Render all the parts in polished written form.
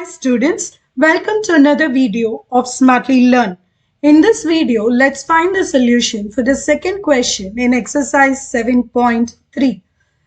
Hi students, welcome to another video of Smartly Learn. In this video, let's find the solution for the second question in exercise 7.3.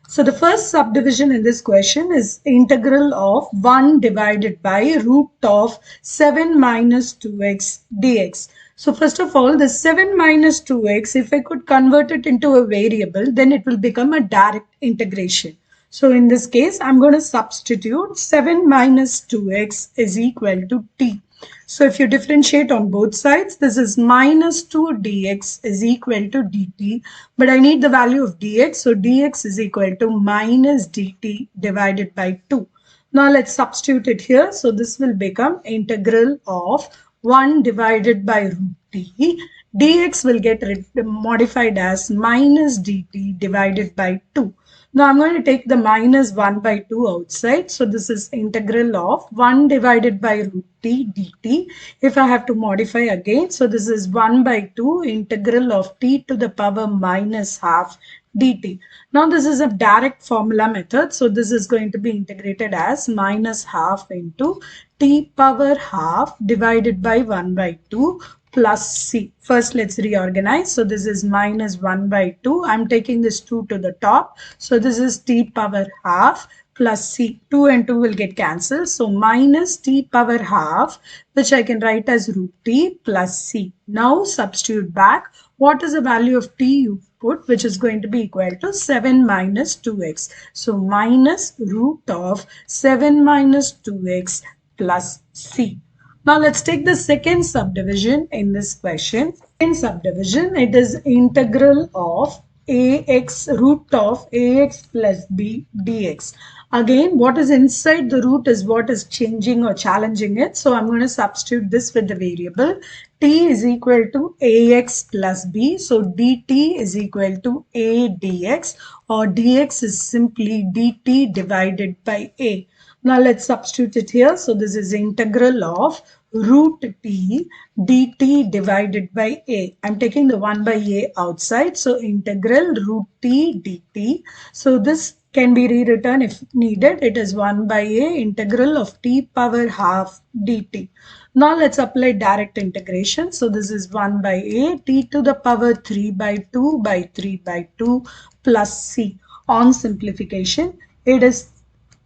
So the first subdivision in this question is integral of 1 divided by root of 7 minus 2x dx. So first of all, the 7 minus 2x, if I could convert it into a variable, then it will become a direct integration. So in this case, I'm going to substitute 7 minus 2x is equal to t. So if you differentiate on both sides, this is minus 2 dx is equal to dt. But I need the value of dx. So dx is equal to minus dt divided by 2. Now let's substitute it here. So this will become integral of 1 divided by root t. Dx will get modified as minus dt divided by 2. Now I'm going to take the minus 1 by 2 outside. So this is integral of 1 divided by root t dt. If I have to modify again, so this is 1 by 2 integral of t to the power minus half dt. Now this is a direct formula method. So this is going to be integrated as minus half into t power half divided by 1 by 2 plus c. First, let's reorganize. So this is minus 1 by 2. I'm taking this 2 to the top. So this is t power half plus c. 2 and 2 will get cancelled. So minus t power half, which I can write as root t plus c. Now substitute back. What is the value of t you put, which is going to be equal to 7 minus 2x. So minus root of 7 minus 2x plus c. Now let's take the second subdivision in this question. In subdivision, it is integral of ax root of ax plus b dx. Again, what is inside the root is what is changing or challenging it. So I'm going to substitute this with the variable. T is equal to ax plus b. So dt is equal to a dx, or dx is simply dt divided by a. Now let's substitute it here. So this is integral of root t dt divided by a. I'm taking the 1 by a outside. So integral root t dt. So this can be rewritten if needed. It is 1 by a integral of t power half dt. Now let's apply direct integration. So this is 1 by a t to the power 3 by 2 by 3 by 2 plus c. On simplification, it is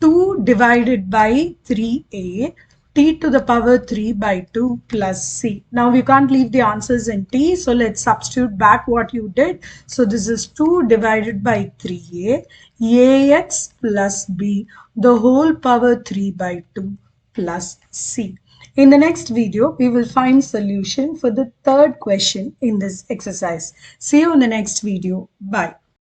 2 divided by 3a t to the power 3 by 2 plus c. Now we can't leave the answers in t, so let's substitute back what you did. So this is 2 divided by 3a ax plus b the whole power 3 by 2 plus c. In the next video, we will find solution for the third question in this exercise. See you in the next video. Bye.